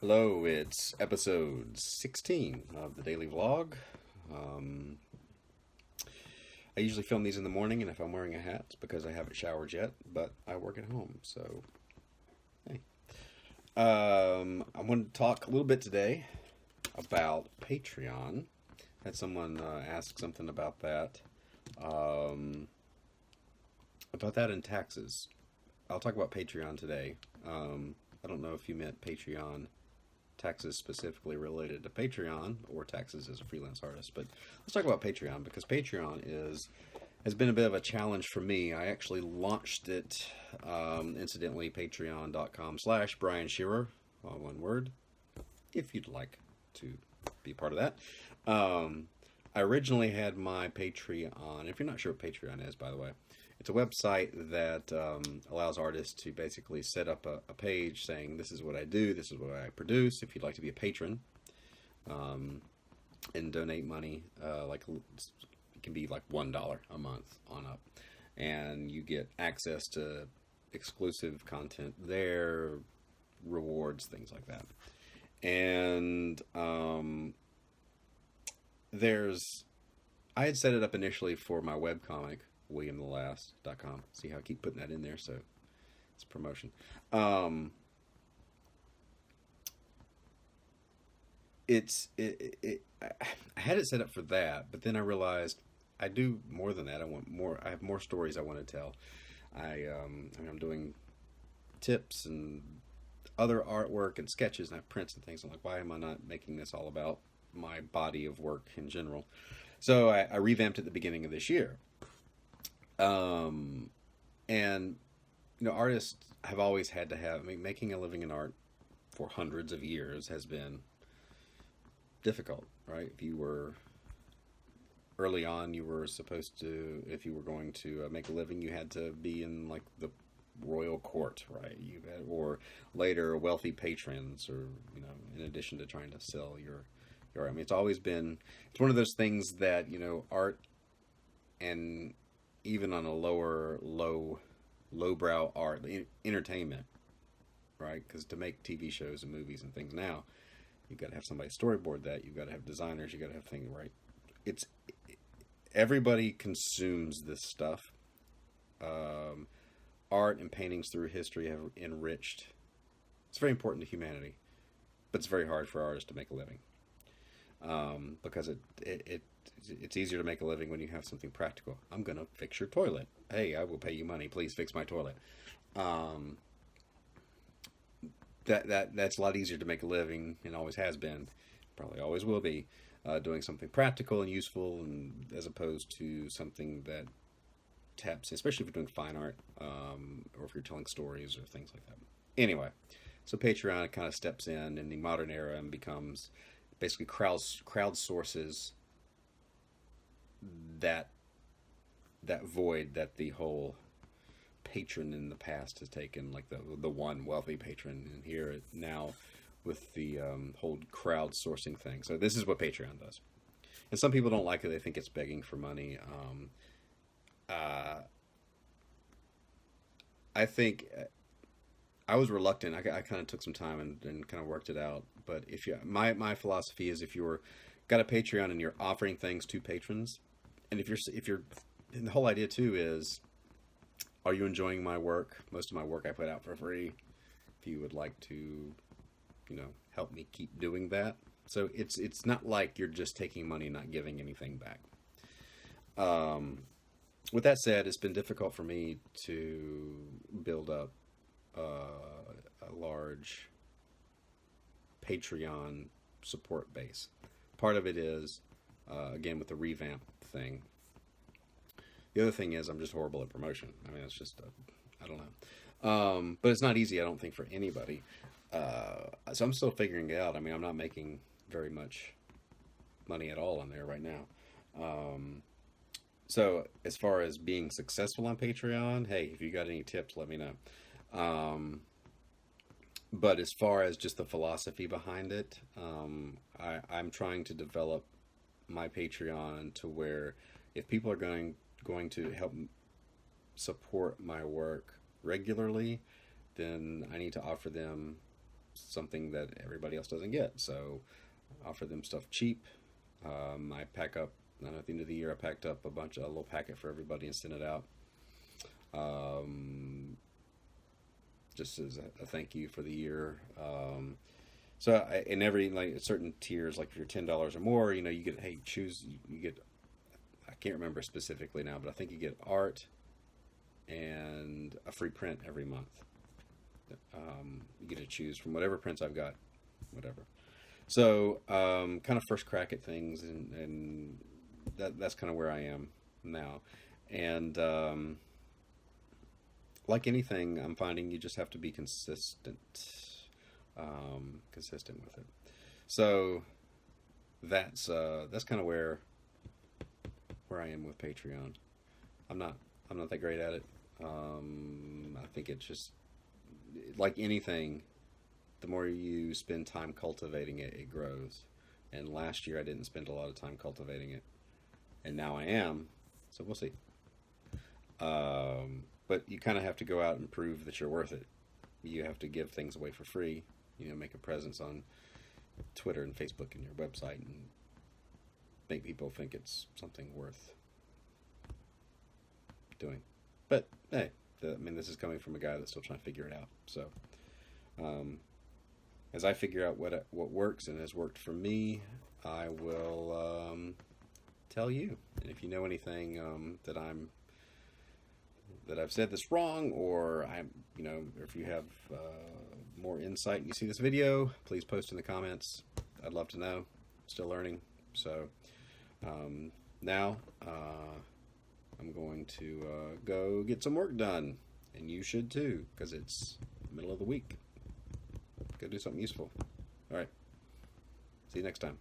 Hello, it's episode 16 of the daily vlog. Um, I usually film these in the morning, and if I'm wearing a hat, it's because I haven't showered yet, but I work at home, so hey. I wanted to talk a little bit today about Patreon. Had someone ask something um, about that and taxes. I'll talk about Patreon today. I don't know if you meant Patreon taxes specifically related to Patreon or taxes as a freelance artist, but let's talk about Patreon because has been a bit of a challenge for me. I actually launched it, incidentally, patreon.com/Brian Shearer, all one word, if you'd like to be part of that. I originally had my Patreon. If you're not sure what Patreon is, by the way, it's a website that allows artists to basically set up a page saying, this is what I do, this is what I produce. If you'd like to be a patron and donate money, it can be like $1 a month on up. And you get access to exclusive content there, rewards, things like that. And I had set it up initially for my webcomic, WilliamTheLast.com. See how I keep putting that in there, so it's promotion. I had it set up for that, but then I realized I do more than that. I have more stories I want to tell. I'm doing tips and other artwork and sketches, and I have prints and things. I'm like, why am I not making this all about my body of work in general? So I revamped at the beginning of this year. And artists have always had to have. I mean, making a living in art for hundreds of years has been difficult, right? If you were early on, you were supposed to, if you were going to make a living, you had to be in like the royal court, right? Or later wealthy patrons, or in addition to trying to sell your art. I mean, it's one of those things that art, and even on a lowbrow art, entertainment, right? Because to make TV shows and movies and things now, you've got to have somebody storyboard that. You've got to have designers. You've got to have things right. Everybody consumes this stuff. Art and paintings through history have enriched. It's very important to humanity, but it's very hard for artists to make a living. Because it's easier to make a living when you have something practical. I'm gonna fix your toilet. Hey, I will pay you money. Please fix my toilet. That's a lot easier to make a living, and always has been, probably always will be, doing something practical and useful, and as opposed to something that taps, especially if you're doing fine art, or if you're telling stories or things like that. Anyway, so Patreon kind of steps in the modern era and becomes basically crowdsources that void that the whole patron in the past has taken, like the one wealthy patron, and here now with the whole crowdsourcing thing. So this is what Patreon does, and some people don't like it. They think it's begging for money. I think I was reluctant. I kind of took some time and kind of worked it out. But my philosophy is, if you're got a Patreon and you're offering things to patrons, and if you're, and the whole idea too is, are you enjoying my work? Most of my work I put out for free. If you would like to, help me keep doing that. So it's not like you're just taking money and not giving anything back. With that said, it's been difficult for me to build up a large Patreon support base. Part of it is, again, with the revamp thing. The other thing is, I'm just horrible at promotion. I mean, it's just, I don't know. But it's not easy, I don't think, for anybody. So I'm still figuring it out. I mean, I'm not making very much money at all on there right now. So as far as being successful on Patreon, hey, if you got any tips, let me know. But as far as just the philosophy behind it, I'm trying to develop my Patreon to where, if people are going to help support my work regularly, then I need to offer them something that everybody else doesn't get. So I offer them stuff cheap. I pack up, at the end of the year, I packed up a little packet for everybody and sent it out. Just as a thank you for the year. In every, like, certain tiers, like if you're $10 or more, you get, hey, choose, you get, I can't remember specifically now, but I think you get art and a free print every month. You get to choose from whatever prints I've got, whatever. So, kind of first crack at things, and that's kind of where I am now. And like anything, I'm finding you just have to be consistent with it. So that's kind of where I am with Patreon. I'm not that great at it. I think it's just like anything. The more you spend time cultivating it, it grows. And last year I didn't spend a lot of time cultivating it, and now I am. So we'll see. But you kind of have to go out and prove that you're worth it. You have to give things away for free. Make a presence on Twitter and Facebook and your website, and make people think it's something worth doing. But hey, this is coming from a guy that's still trying to figure it out. So, as I figure out what works and has worked for me, I will tell you. And if you know anything that I've said this wrong, or if you have more insight and you see this video, please post in the comments. I'd love to know. I'm still learning. So now I'm going to go get some work done, and you should too, because it's the middle of the week. Go do something useful. All right. See you next time.